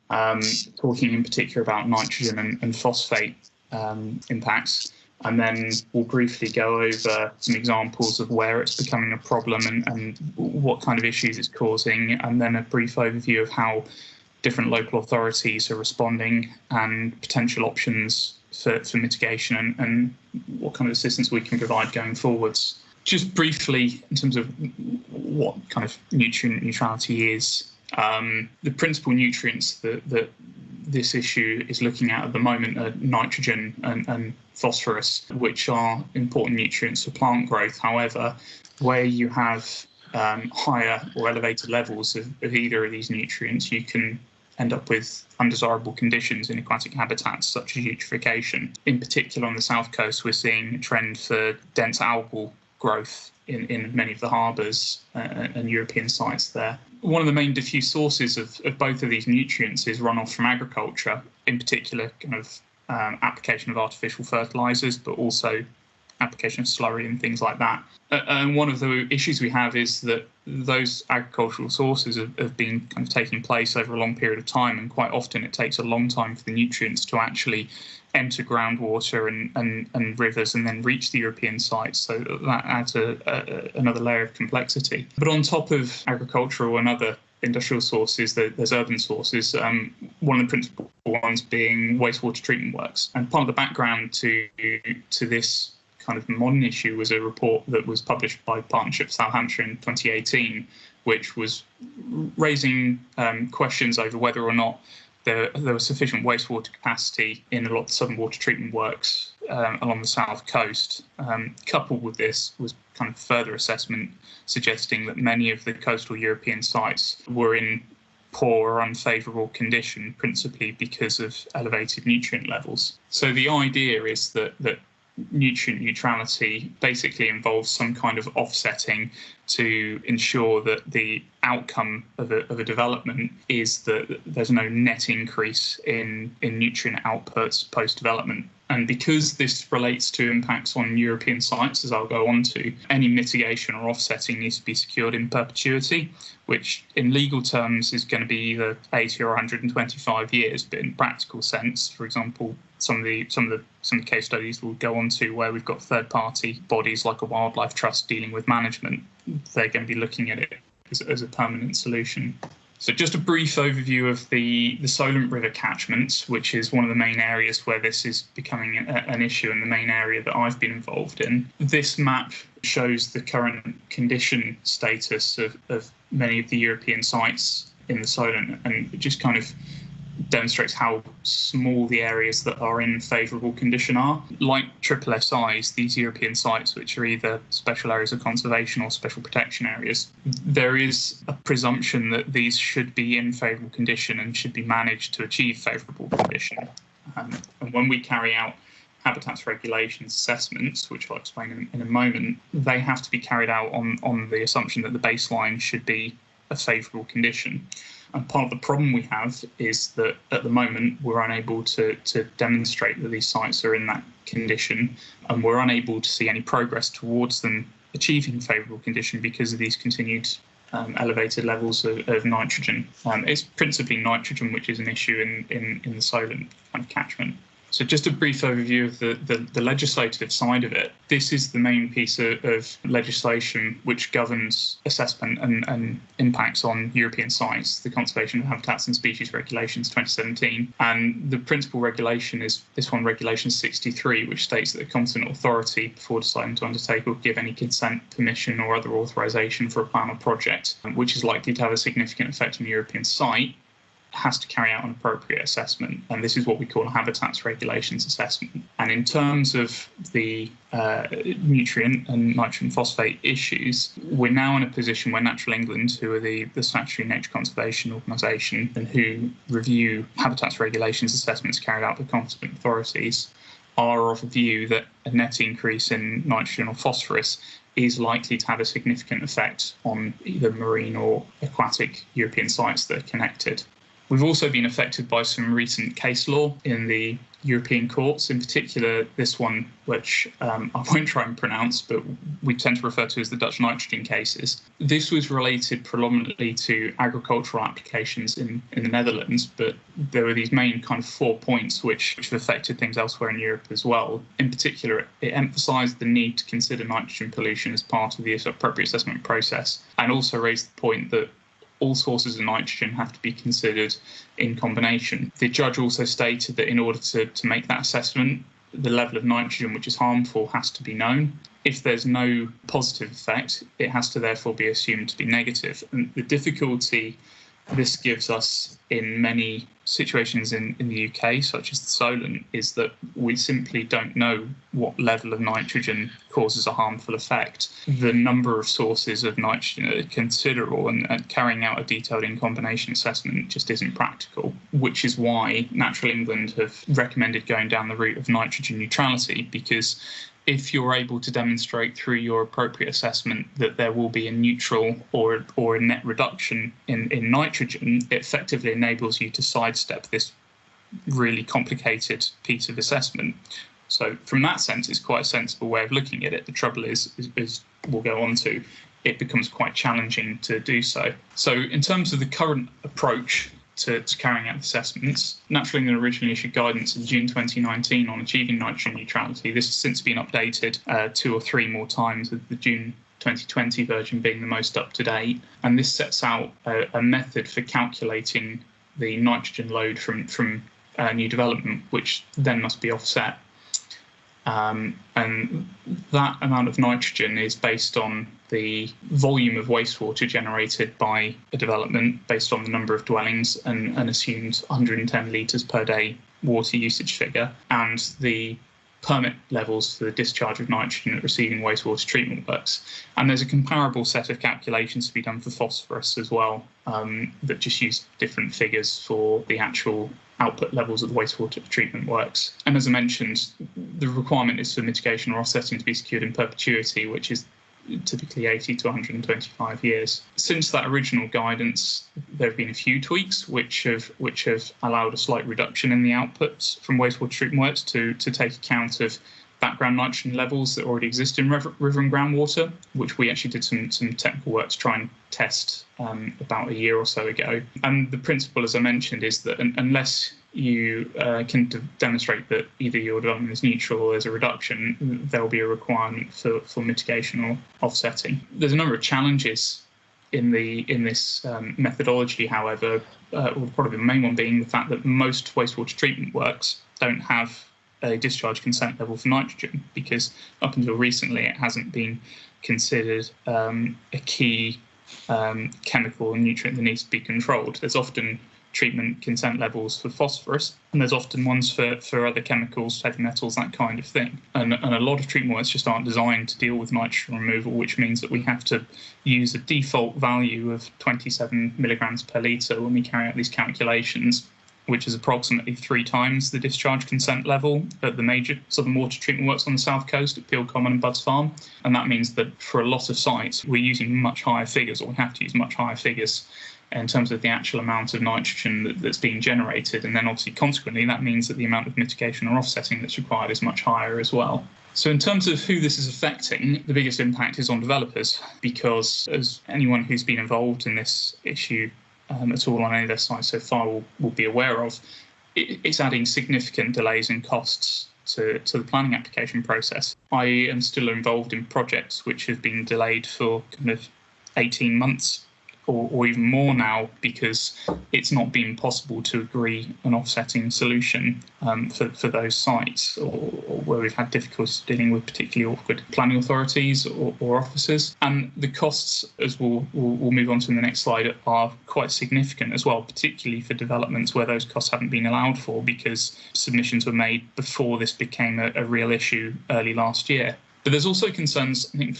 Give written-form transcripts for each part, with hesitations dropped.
talking in particular about nitrogen and phosphate impacts. And then we'll briefly go over some examples of where it's becoming a problem and what kind of issues it's causing, and then a brief overview of how different local authorities are responding and potential options for mitigation and what kind of assistance we can provide going forwards. Just briefly, in terms of what kind of nutrient neutrality is, the principal nutrients that this issue is looking at the moment are nitrogen and phosphorus, which are important nutrients for plant growth. However, where you have higher or elevated levels of either of these nutrients, you can end up with undesirable conditions in aquatic habitats such as eutrophication. In particular, on the south coast, we're seeing a trend for dense algal growth in many of the harbours and European sites there. One of the main diffuse sources of both of these nutrients is runoff from agriculture, in particular kind of application of artificial fertilisers, but also application of slurry and things like that. And one of the issues we have is that those agricultural sources have been kind of taking place over a long period of time, and quite often it takes a long time for the nutrients to actually enter groundwater and rivers and then reach the European sites. So that adds another layer of complexity. But on top of agricultural and other industrial sources, there's urban sources, one of the principal ones being wastewater treatment works. And part of the background to this kind of modern issue was a report that was published by Partnership South Hampshire in 2018, which was raising questions over whether or not there was sufficient wastewater capacity in a lot of southern water treatment works along the south coast. Coupled with this was kind of further assessment suggesting that many of the coastal European sites were in poor or unfavourable condition, principally because of elevated nutrient levels. So the idea is that nutrient neutrality basically involves some kind of offsetting to ensure that the outcome of a development is that there's no net increase in nutrient outputs post-development. And because this relates to impacts on European sites, as I'll go on to, any mitigation or offsetting needs to be secured in perpetuity, which in legal terms is going to be either 80 or 125 years, but in practical sense, for example, some of the case studies we'll go on to where we've got third-party bodies like a wildlife trust dealing with management, they're going to be looking at it as a permanent solution. So just a brief overview of the Solent River catchment, which is one of the main areas where this is becoming an issue and the main area that I've been involved in. This map shows the current condition status of many of the European sites in the Solent, and it just kind of demonstrates how small the areas that are in favourable condition are. Like SSSIs, these European sites, which are either special areas of conservation or special protection areas, there is a presumption that these should be in favourable condition and should be managed to achieve favourable condition. And when we carry out habitats regulations assessments, which I'll explain in a moment, they have to be carried out on the assumption that the baseline should be a favourable condition. And part of the problem we have is that at the moment we're unable to demonstrate that these sites are in that condition, and we're unable to see any progress towards them achieving favourable condition because of these continued elevated levels of nitrogen. It's principally nitrogen which is an issue in the Solent kind of catchment. So just a brief overview of the legislative side of it. This is the main piece of legislation which governs assessment and impacts on European sites, the Conservation of Habitats and Species Regulations 2017. And the principal regulation is this one, Regulation 63, which states that the competent authority, before deciding to undertake or give any consent, permission or other authorisation for a plan or project, which is likely to have a significant effect on a European site, has to carry out an appropriate assessment, and this is what we call a habitats regulations assessment. And in terms of the nutrient and nitrogen phosphate issues, we're now in a position where Natural England, who are the statutory nature conservation organisation and who review habitats regulations assessments carried out by competent authorities, are of the view that a net increase in nitrogen or phosphorus is likely to have a significant effect on either marine or aquatic European sites that are connected. We've also been affected by some recent case law in the European courts, in particular this one, which I won't try and pronounce, but we tend to refer to as the Dutch nitrogen cases. This was related predominantly to agricultural applications in the Netherlands, but there were these main kind of 4 points which have affected things elsewhere in Europe as well. In particular, it emphasised the need to consider nitrogen pollution as part of the appropriate assessment process, and also raised the point that all sources of nitrogen have to be considered in combination. The judge also stated that in order to make that assessment, the level of nitrogen which is harmful has to be known. If there's no positive effect, it has to therefore be assumed to be negative. And the difficulty this gives us in many situations in the UK, such as the Solent, is that we simply don't know what level of nitrogen causes a harmful effect. The number of sources of nitrogen are considerable, and carrying out a detailed in-combination assessment just isn't practical, which is why Natural England have recommended going down the route of nitrogen neutrality, because if you're able to demonstrate through your appropriate assessment that there will be a neutral or a net reduction in nitrogen, it effectively enables you to sidestep this really complicated piece of assessment. So from that sense, it's quite a sensible way of looking at it. The trouble is we'll go on to, it becomes quite challenging to do so. So in terms of the current approach to carrying out assessments, Natural England originally issued guidance in June 2019 on achieving nitrogen neutrality. This has since been updated 2 or 3 more times, with the June 2020 version being the most up-to-date. And this sets out a method for calculating the nitrogen load from new development, which then must be offset. And that amount of nitrogen is based on the volume of wastewater generated by a development, based on the number of dwellings and an assumed 110 litres per day water usage figure, and the permit levels for the discharge of nitrogen at receiving wastewater treatment works. And there's a comparable set of calculations to be done for phosphorus as well, that just use different figures for the actual output levels of the wastewater treatment works. And as I mentioned, the requirement is for mitigation or offsetting to be secured in perpetuity, which is typically 80 to 125 years. Since that original guidance, there have been a few tweaks which have allowed a slight reduction in the outputs from wastewater treatment works to take account of background nitrogen levels that already exist in river and groundwater, which we actually did some technical work to try and test about a year or so ago. And the principle, as I mentioned, is that unless you can demonstrate that either your development is neutral or there's a reduction, there will be a requirement for mitigation or offsetting. There's a number of challenges in this methodology, however, probably the main one being the fact that most wastewater treatment works don't have a discharge consent level for nitrogen, because up until recently it hasn't been considered a key chemical and nutrient that needs to be controlled. There's often treatment consent levels for phosphorus, and there's often ones for other chemicals, heavy metals, that kind of thing. And a lot of treatment works just aren't designed to deal with nitrogen removal, which means that we have to use a default value of 27 milligrams per litre when we carry out these calculations, which is approximately 3 times the discharge consent level at the major southern water treatment works on the south coast at Peel Common and Budds Farm. And that means that for a lot of sites, we're using much higher figures, or we have to use much higher figures in terms of the actual amount of nitrogen that's being generated. And then obviously, consequently, that means that the amount of mitigation or offsetting that's required is much higher as well. So in terms of who this is affecting, the biggest impact is on developers, because as anyone who's been involved in this issue at all on any of their sites so far will be aware of, it's adding significant delays and costs to the planning application process. I am still involved in projects which have been delayed for kind of 18 months or even more now, because it's not been possible to agree an offsetting solution for those sites, or where we've had difficulties dealing with particularly awkward planning authorities or officers. And the costs, as we'll move on to in the next slide, are quite significant as well, particularly for developments where those costs haven't been allowed for because submissions were made before this became a real issue early last year. But there's also concerns, I think,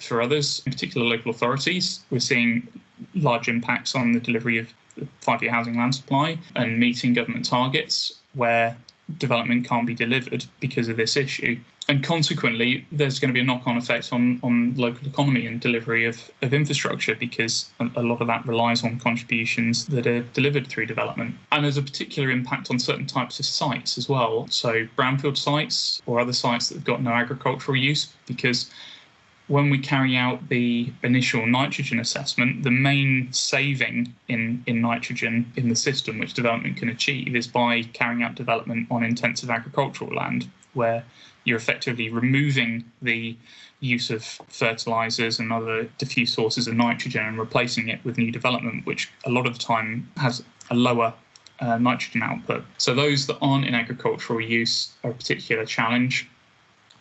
for others, in particular local authorities. We're seeing large impacts on the delivery of the 5-year housing land supply and meeting government targets, where development can't be delivered because of this issue. And consequently, there's going to be a knock-on effect on local economy and delivery of infrastructure, because a lot of that relies on contributions that are delivered through development. And there's a particular impact on certain types of sites as well. So brownfield sites or other sites that have got no agricultural use, because when we carry out the initial nitrogen assessment, the main saving in nitrogen in the system which development can achieve is by carrying out development on intensive agricultural land, where you're effectively removing the use of fertilizers and other diffuse sources of nitrogen and replacing it with new development, which a lot of the time has a lower nitrogen output. So those that aren't in agricultural use are a particular challenge.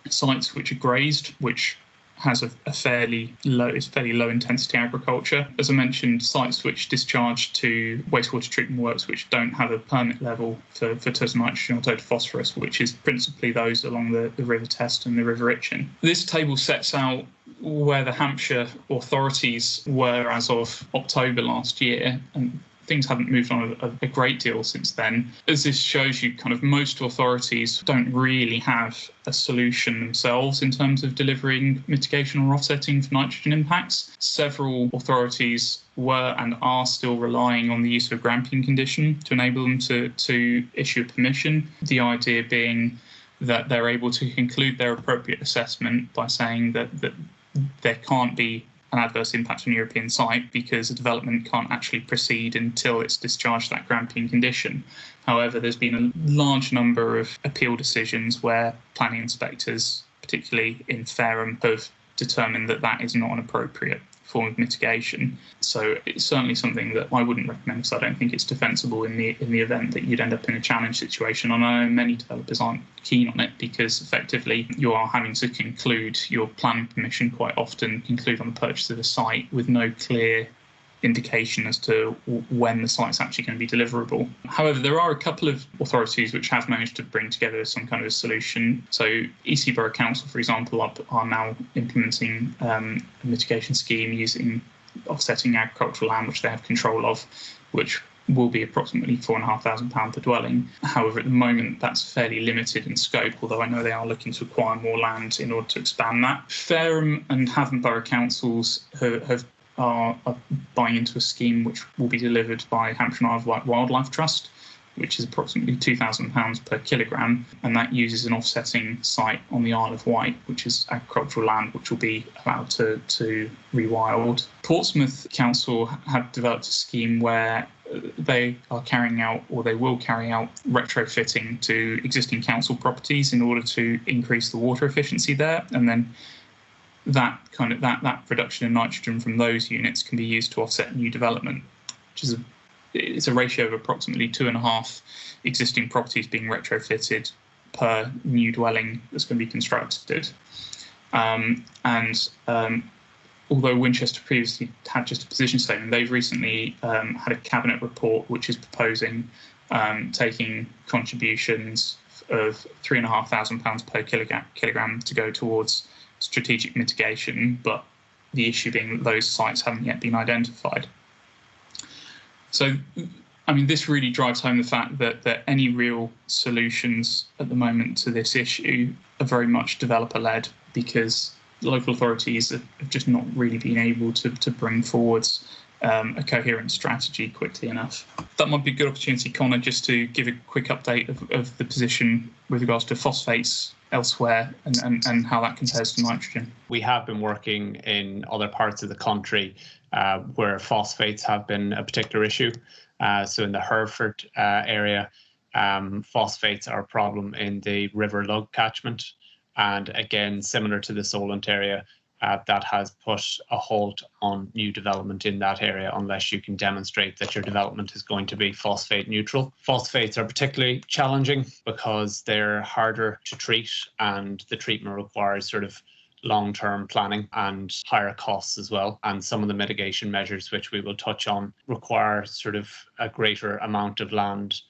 Sites which are grazed, which has a fairly low intensity agriculture. As I mentioned, sites which discharge to wastewater treatment works which don't have a permit level for total nitrogen or total phosphorus, which is principally those along the River Test and the River Itchen. This table sets out where the Hampshire authorities were as of October last year, and things haven't moved on a great deal since then. As this shows you, kind of most authorities don't really have a solution themselves in terms of delivering mitigation or offsetting for nitrogen impacts. Several authorities were and are still relying on the use of a grampian condition to enable them to issue a permission. The idea being that they're able to conclude their appropriate assessment by saying that there can't be an adverse impact on European site because a development can't actually proceed until it's discharged that grampian condition. However, there's been a large number of appeal decisions where planning inspectors, particularly in Fareham, have determined that that is not an appropriate form of mitigation. So it's certainly something that I wouldn't recommend, because I don't think it's defensible in the event that you'd end up in a challenge situation. And I know many developers aren't keen on it, because effectively you are having to conclude your planning permission quite often, conclude on the purchase of a site with no clear indication as to when the site's actually going to be deliverable. However, there are a couple of authorities which have managed to bring together some kind of a solution. So EC Borough Council, for example, are now implementing a mitigation scheme using offsetting agricultural land, which they have control of, which will be approximately £4,500 per dwelling. However, at the moment, that's fairly limited in scope, although I know they are looking to acquire more land in order to expand that. Fareham and Havant Borough Councils are buying into a scheme which will be delivered by Hampshire and Isle of Wight Wildlife Trust, which is approximately £2,000 per kilogram, and that uses an offsetting site on the Isle of Wight, which is agricultural land which will be allowed to rewild. Portsmouth Council have developed a scheme where they are carrying out, or they will carry out, retrofitting to existing council properties in order to increase the water efficiency there, and then that production of nitrogen from those units can be used to offset new development, which is it's a ratio of approximately 2.5 existing properties being retrofitted per new dwelling that's going to be constructed. Although Winchester previously had just a position statement, they've recently had a cabinet report which is proposing taking contributions of £3,500 per kilogram to go towards strategic mitigation, but the issue being that those sites haven't yet been identified. So, I mean, this really drives home the fact that any real solutions at the moment to this issue are very much developer-led, because local authorities have just not really been able to bring forwards a coherent strategy quickly enough. That might be a good opportunity, Connor, just to give a quick update of the position with regards to phosphates elsewhere and how that compares to nitrogen. We have been working in other parts of the country where phosphates have been a particular issue. So in the Hereford area, phosphates are a problem in the River Lug catchment. And again, similar to the Solent area, that has put a halt on new development in that area unless you can demonstrate that your development is going to be phosphate neutral. Phosphates are particularly challenging because they're harder to treat, and the treatment requires sort of long-term planning and higher costs as well. And some of the mitigation measures, which we will touch on, require sort of a greater amount of land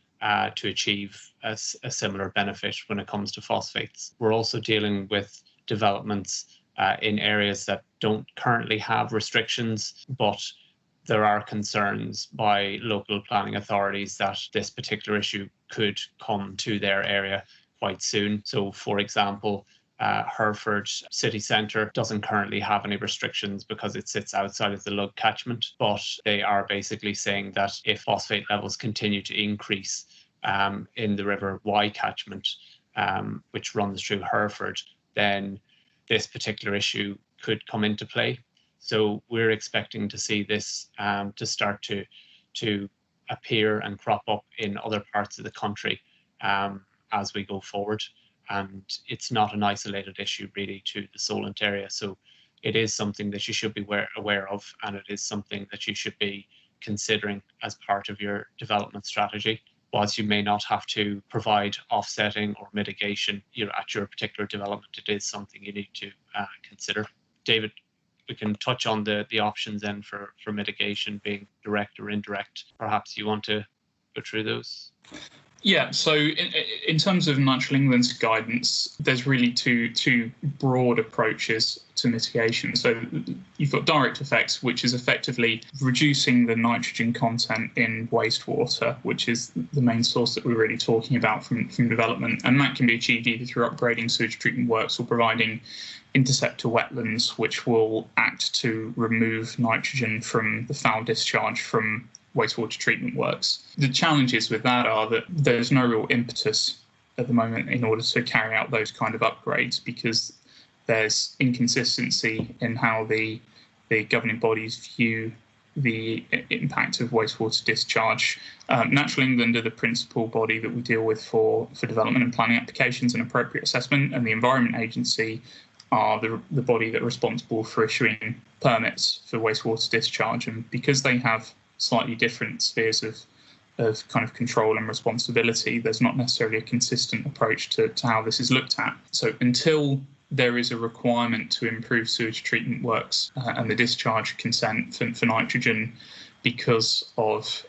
to achieve a similar benefit when it comes to phosphates. We're also dealing with developments in areas that don't currently have restrictions, but there are concerns by local planning authorities that this particular issue could come to their area quite soon. So, for example, Hereford city centre doesn't currently have any restrictions because it sits outside of the Lug catchment, but they are basically saying that if phosphate levels continue to increase in the River Wye catchment, which runs through Hereford, then this particular issue could come into play. So we're expecting to see this to start to appear and crop up in other parts of the country as we go forward. And it's not an isolated issue really to the Solent area. So it is something that you should be aware of, and it is something that you should be considering as part of your development strategy. Whilst you may not have to provide offsetting or mitigation at your particular development, it is something you need to consider. David, we can touch on the options then for mitigation, being direct or indirect. Perhaps you want to go through those? Yeah, so in terms of Natural England's guidance, there's really two broad approaches to mitigation. So you've got direct effects, which is effectively reducing the nitrogen content in wastewater, which is the main source that we're really talking about from development. And that can be achieved either through upgrading sewage treatment works or providing interceptor wetlands, which will act to remove nitrogen from the foul discharge from wastewater treatment works. The challenges with that are that there's no real impetus at the moment in order to carry out those kind of upgrades, because there's inconsistency in how the governing bodies view the impact of wastewater discharge. Natural England are the principal body that we deal with for development and planning applications and appropriate assessment, and the Environment Agency are the body that are responsible for issuing permits for wastewater discharge. And because they have slightly different spheres of kind of control and responsibility, there's not necessarily a consistent approach to how this is looked at. So until there is a requirement to improve sewage treatment works and the discharge consent for nitrogen because of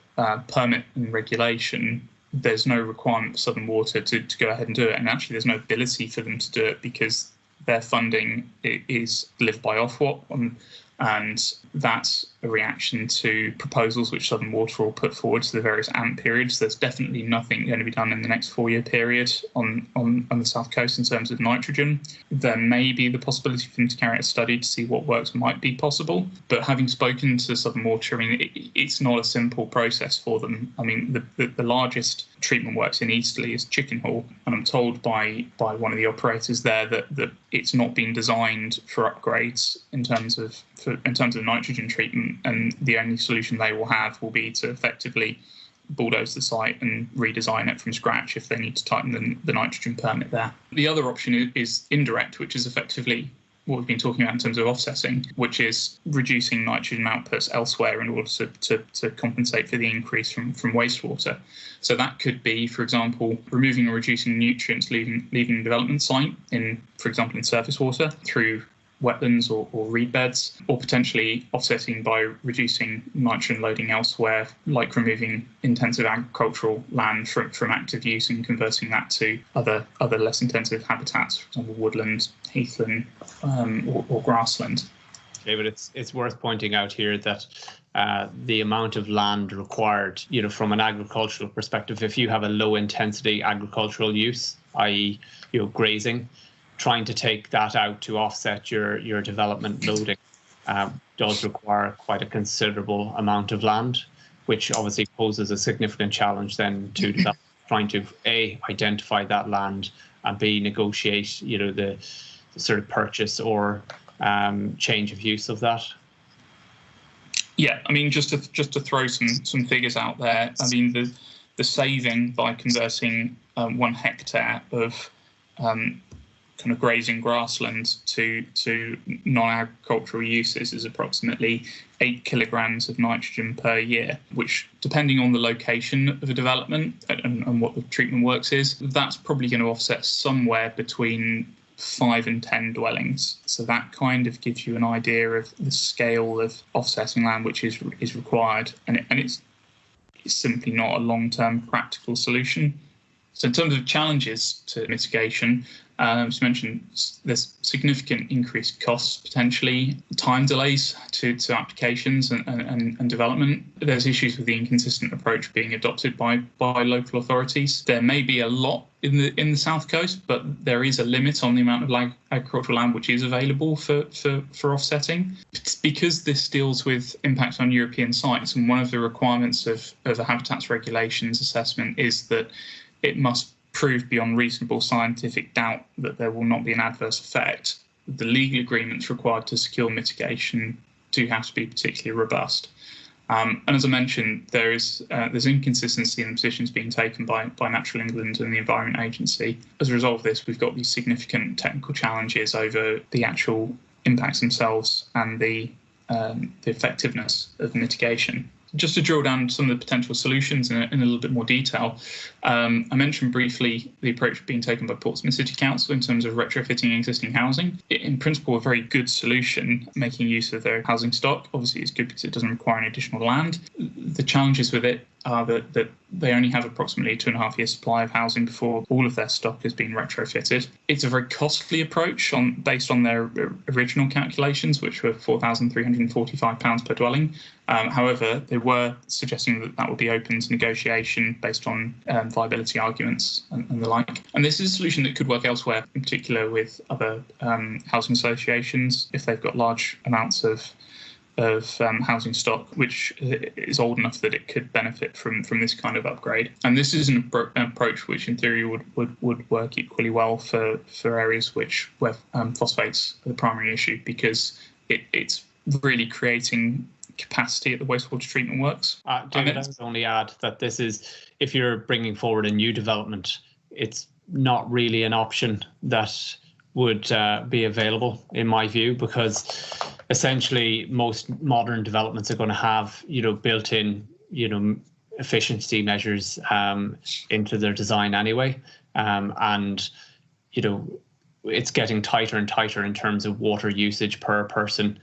permit and regulation, there's no requirement for Southern Water to go ahead and do it. And actually there's no ability for them to do it because their funding is delivered by Ofwat, and that's a reaction to proposals which Southern Water will put forward to the various AMP periods. There's definitely nothing going to be done in the next 4-year period on the South Coast in terms of nitrogen. There may be the possibility for them to carry out a study to see what works might be possible, but having spoken to Southern Water, I mean, it's not a simple process for them. I mean, the largest treatment works in Eastleigh is Chickenhall, and I'm told by one of the operators there that it's not been designed for upgrades in terms of nitrogen treatment, and the only solution they will have will be to effectively bulldoze the site and redesign it from scratch if they need to tighten the nitrogen permit there. The other option is indirect, which is effectively what we've been talking about in terms of offsetting, which is reducing nitrogen outputs elsewhere in order to compensate for the increase from wastewater. So that could be, for example, removing or reducing nutrients leaving the development site, for example, in surface water through wetlands or reed beds, or potentially offsetting by reducing nitrogen loading elsewhere, like removing intensive agricultural land from active use and converting that to other less intensive habitats, for example, woodland, heathland, or grassland. David, it's worth pointing out here that the amount of land required, from an agricultural perspective, if you have a low intensity agricultural use, i.e., grazing, trying to take that out to offset your development loading does require quite a considerable amount of land, which obviously poses a significant challenge then to trying to A, identify that land, and B, negotiate the sort of purchase or change of use of that. Yeah, I mean, just to throw some figures out there, I mean, the saving by converting 1 hectare of kind of grazing grassland to non-agricultural uses is approximately 8 kilograms of nitrogen per year, which, depending on the location of a development and what the treatment works is, that's probably going to offset somewhere between 5 and 10 dwellings. So that kind of gives you an idea of the scale of offsetting land which is required, and it's simply not a long-term practical solution. So in terms of challenges to mitigation, as mentioned, there's significant increased costs, potentially time delays to applications and development. There's issues with the inconsistent approach being adopted by local authorities. There may be a lot in the South Coast, but there is a limit on the amount of agricultural land which is available for offsetting. It's because this deals with impact on European sites, and one of the requirements of a habitats regulations assessment is that it must prove beyond reasonable scientific doubt that there will not be an adverse effect. The legal agreements required to secure mitigation do have to be particularly robust. And as I mentioned, there's inconsistency in the positions being taken by Natural England and the Environment Agency. As a result of this, we've got these significant technical challenges over the actual impacts themselves and the effectiveness of mitigation. Just to drill down some of the potential solutions in a little bit more detail, I mentioned briefly the approach being taken by Portsmouth City Council in terms of retrofitting existing housing. In principle, a very good solution, making use of their housing stock. Obviously, it's good because it doesn't require any additional land. The challenges with it are that they only have approximately 2.5 years supply of housing before all of their stock has been retrofitted. It's a very costly approach based on their original calculations, which were £4,345 per dwelling. However, they were suggesting that would be open to negotiation based on viability arguments and the like. And this is a solution that could work elsewhere, in particular with other housing associations, if they've got large amounts of housing stock, which is old enough that it could benefit from this kind of upgrade. And this is an approach which in theory would work equally well for areas where phosphates are the primary issue, because it's really creating capacity at the wastewater treatment works. David, I would only add that this is, if you're bringing forward a new development, it's not really an option that would be available, in my view, because essentially most modern developments are going to have, built-in, efficiency measures into their design anyway, and it's getting tighter and tighter in terms of water usage per person,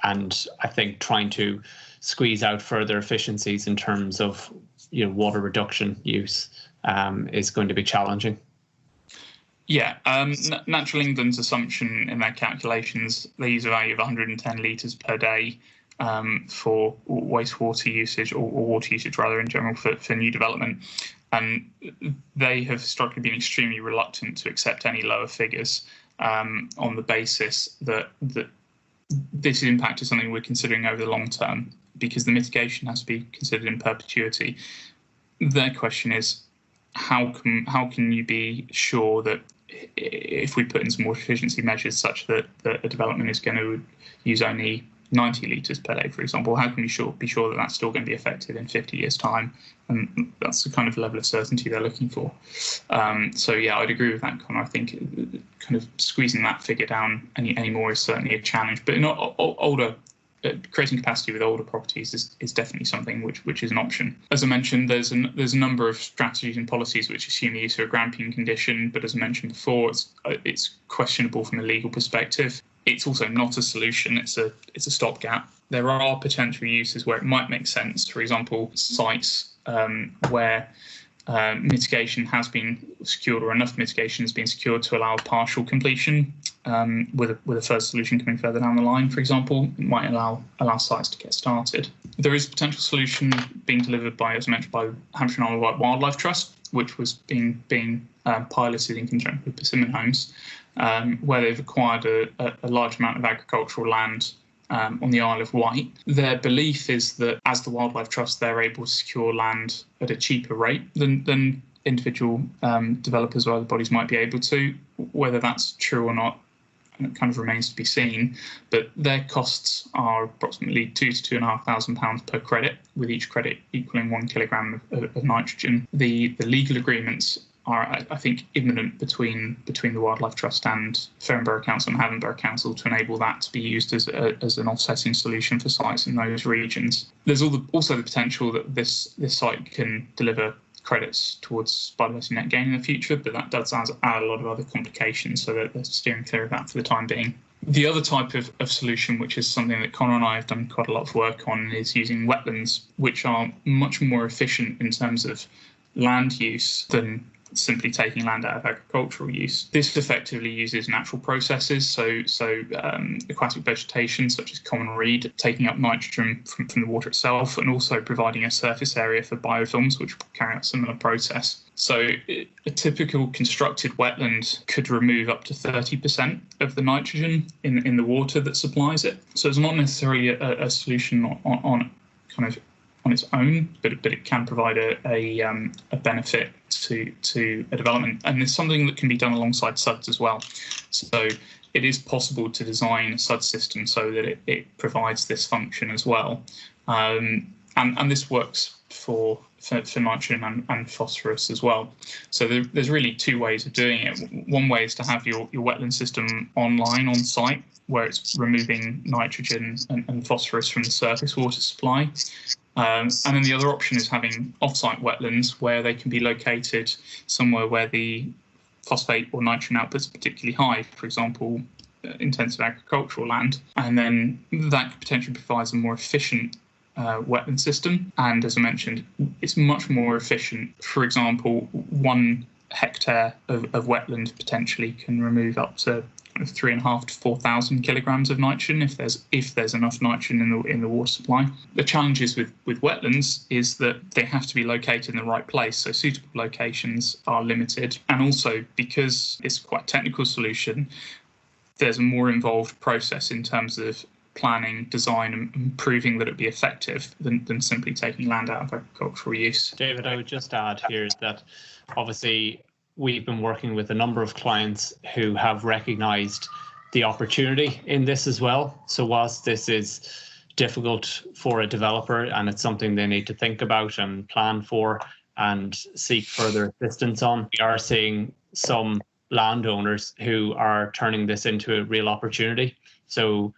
and I think trying to squeeze out further efficiencies in terms of water reduction use is going to be challenging. Yeah, Natural England's assumption in their calculations, they use a value of 110 litres per day for wastewater usage, or water usage rather in general for new development. And they have historically been extremely reluctant to accept any lower figures on the basis that this impact is something we're considering over the long term, because the mitigation has to be considered in perpetuity. Their question is, how can you be sure that if we put in some more efficiency measures such that a development is going to use only 90 litres per day, for example, how can we be sure that that's still going to be effective in 50 years' time? And that's the kind of level of certainty they're looking for. So yeah, I'd agree with that, Connor. I think kind of squeezing that figure down any more is certainly a challenge. But in older creating capacity with older properties is definitely something which is an option. As I mentioned, there's a number of strategies and policies which assume the use of a gramping condition, but as I mentioned before, it's questionable from a legal perspective. It's also not a solution. It's a stopgap. There are potential uses where it might make sense. For example, sites where mitigation has been secured, or enough mitigation has been secured to allow partial completion, with a first solution coming further down the line, for example, it might allow sites to get started. There is a potential solution being delivered by, as mentioned, by Hampshire and Isle of Wight Wildlife Trust, which was being piloted in conjunction with Persimmon Homes, where they've acquired a large amount of agricultural land on the Isle of Wight. Their belief is that as the Wildlife Trust, they're able to secure land at a cheaper rate than individual developers or other bodies might be able to. Whether that's true or not, it kind of remains to be seen. But their costs are approximately £2,000 to £2,500 per credit, with each credit equaling 1 kilogram of nitrogen. The legal agreements are, I think, imminent between the Wildlife Trust and Fareham Borough Council and Havant Borough Council to enable that to be used as an offsetting solution for sites in those regions. There's also the potential that this site can deliver credits towards biodiversity net gain in the future, but that does add a lot of other complications, so that they're steering clear of that for the time being. The other type of solution, which is something that Connor and I have done quite a lot of work on, is using wetlands, which are much more efficient in terms of land use than simply taking land out of agricultural use. This effectively uses natural processes, so aquatic vegetation such as common reed taking up nitrogen from the water itself, and also providing a surface area for biofilms which carry out a similar process. So a typical constructed wetland could remove up to 30% of the nitrogen in the water that supplies it. So it's not necessarily a solution on its own, but it can provide a benefit to a development, and it's something that can be done alongside SUDs as well. So it is possible to design a SUD system so that it provides this function as well, and this works for nitrogen and phosphorus as well. So there's really two ways of doing it. One way is to have your wetland system on site, where it's removing nitrogen and phosphorus from the surface water supply. And then the other option is having off-site wetlands where they can be located somewhere where the phosphate or nitrogen output is particularly high, for example, intensive agricultural land. And then that potentially provides a more efficient wetland system. And as I mentioned, it's much more efficient. For example, 1 hectare of wetland potentially can remove up to 3,500 to 4,000 kilograms of nitrogen if there's enough nitrogen in the water supply. The challenges with wetlands is that they have to be located in the right place, so suitable locations are limited, and also because it's quite a technical solution, there's a more involved process in terms of planning, design, and proving that it'd be effective than simply taking land out of agricultural use. David, I would just add here that obviously we've been working with a number of clients who have recognized the opportunity in this as well. So whilst this is difficult for a developer and it's something they need to think about and plan for and seek further assistance on, we are seeing some landowners who are turning this into a real opportunity. So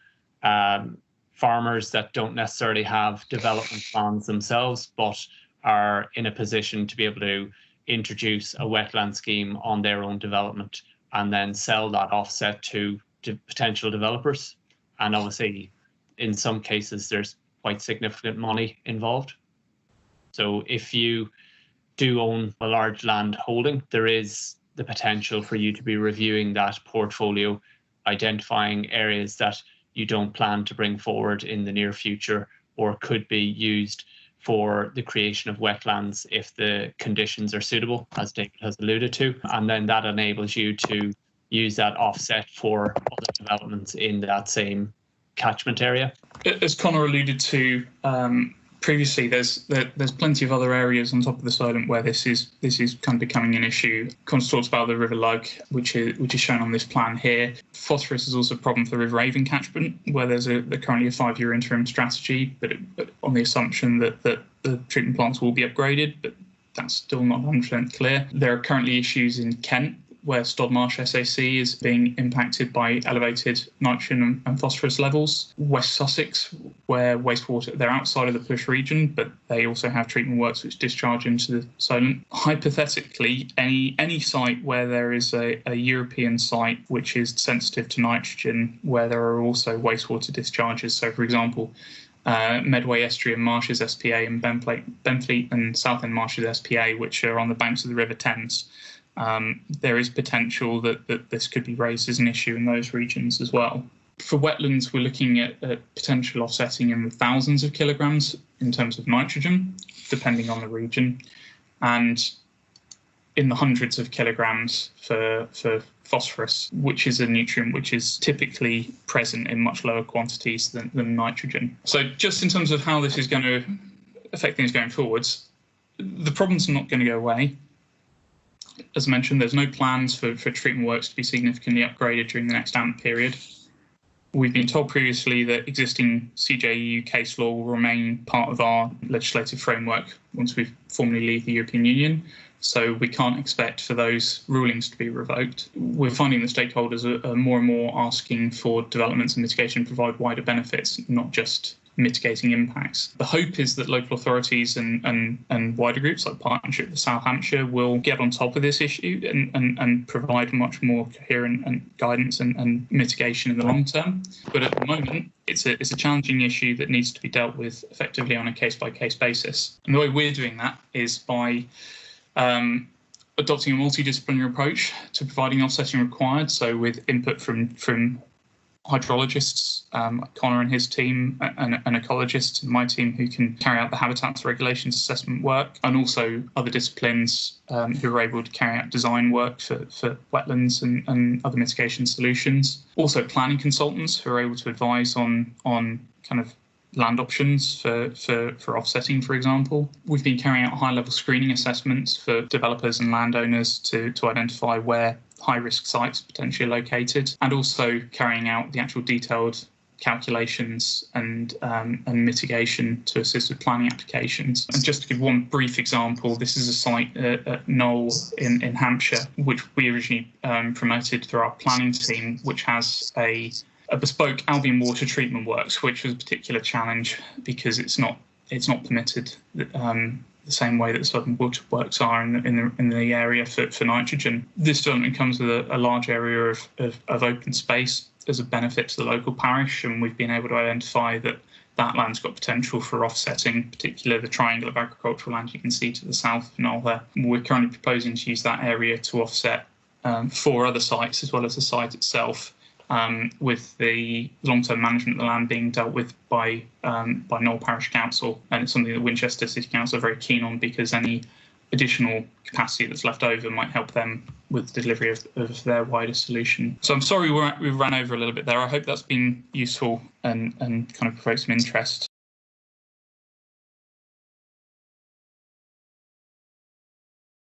farmers that don't necessarily have development plans themselves, but are in a position to be able to introduce a wetland scheme on their own development and then sell that offset to potential developers. And obviously, in some cases, there's quite significant money involved. So if you do own a large land holding, there is the potential for you to be reviewing that portfolio, identifying areas that you don't plan to bring forward in the near future or could be used for the creation of wetlands if the conditions are suitable, as David has alluded to. And then that enables you to use that offset for other developments in that same catchment area. As Connor alluded to previously, there's plenty of other areas on top of the Solent where this is kind of becoming an issue. Connor talks about the River Lug, which is shown on this plan here. Phosphorus is also a problem for the River Avon catchment, where there's currently a 5-year interim strategy, but on the assumption that the treatment plants will be upgraded, but that's still not 100% clear. There are currently issues in Kent, where Stodmarsh SAC is being impacted by elevated nitrogen and phosphorus levels. West Sussex, where wastewater, they're outside of the Plush region, but they also have treatment works which discharge into the Solent. Hypothetically, any site where there is a European site which is sensitive to nitrogen, where there are also wastewater discharges. So, for example, Medway Estuary and Marshes SPA and Benfleet and Southend Marshes SPA, which are on the banks of the River Thames. There is potential that this could be raised as an issue in those regions as well. For wetlands, we're looking at potential offsetting in the thousands of kilograms in terms of nitrogen, depending on the region, and in the hundreds of kilograms for phosphorus, which is a nutrient which is typically present in much lower quantities than nitrogen. So just in terms of how this is going to affect things going forwards, the problem's not going to go away. As mentioned, there's no plans for treatment works to be significantly upgraded during the next AMP period. We've been told previously that existing CJEU case law will remain part of our legislative framework once we formally leave the European Union, so we can't expect for those rulings to be revoked. We're finding that stakeholders are more and more asking for developments and mitigation to provide wider benefits, not just mitigating impacts. The hope is that local authorities and wider groups like Partnership for South Hampshire will get on top of this issue and provide much more coherent guidance and mitigation in the long term. But at the moment, it's a challenging issue that needs to be dealt with effectively on a case-by-case basis. And the way we're doing that is by Adopting a multidisciplinary approach to providing offsetting required, so with input from hydrologists, Connor and his team, and ecologists in my team who can carry out the habitats regulations assessment work, and also other disciplines who are able to carry out design work for wetlands and other mitigation solutions. Also planning consultants who are able to advise on kind of land options for offsetting, for example. We've been carrying out high-level screening assessments for developers and landowners to identify where high-risk sites potentially are located, and also carrying out the actual detailed calculations and mitigation to assist with planning applications. And just to give one brief example, this is a site at Knoll in Hampshire, which we originally promoted through our planning team, which has a bespoke algae water treatment works, which was a particular challenge because it's not permitted the same way that southern water works are in the area for nitrogen. This development comes with a large area of open space as a benefit to the local parish, and we've been able to identify that land's got potential for offsetting, particularly the triangle of agricultural land you can see to the south of Knoll there. We're currently proposing to use that area to offset 4 other sites as well as the site itself, with the long-term management of the land being dealt with by Knoll Parish Council, and it's something that Winchester City Council are very keen on because any additional capacity that's left over might help them with the delivery of their wider solution. So I'm sorry we ran over a little bit there. I hope that's been useful and kind of provoked some interest.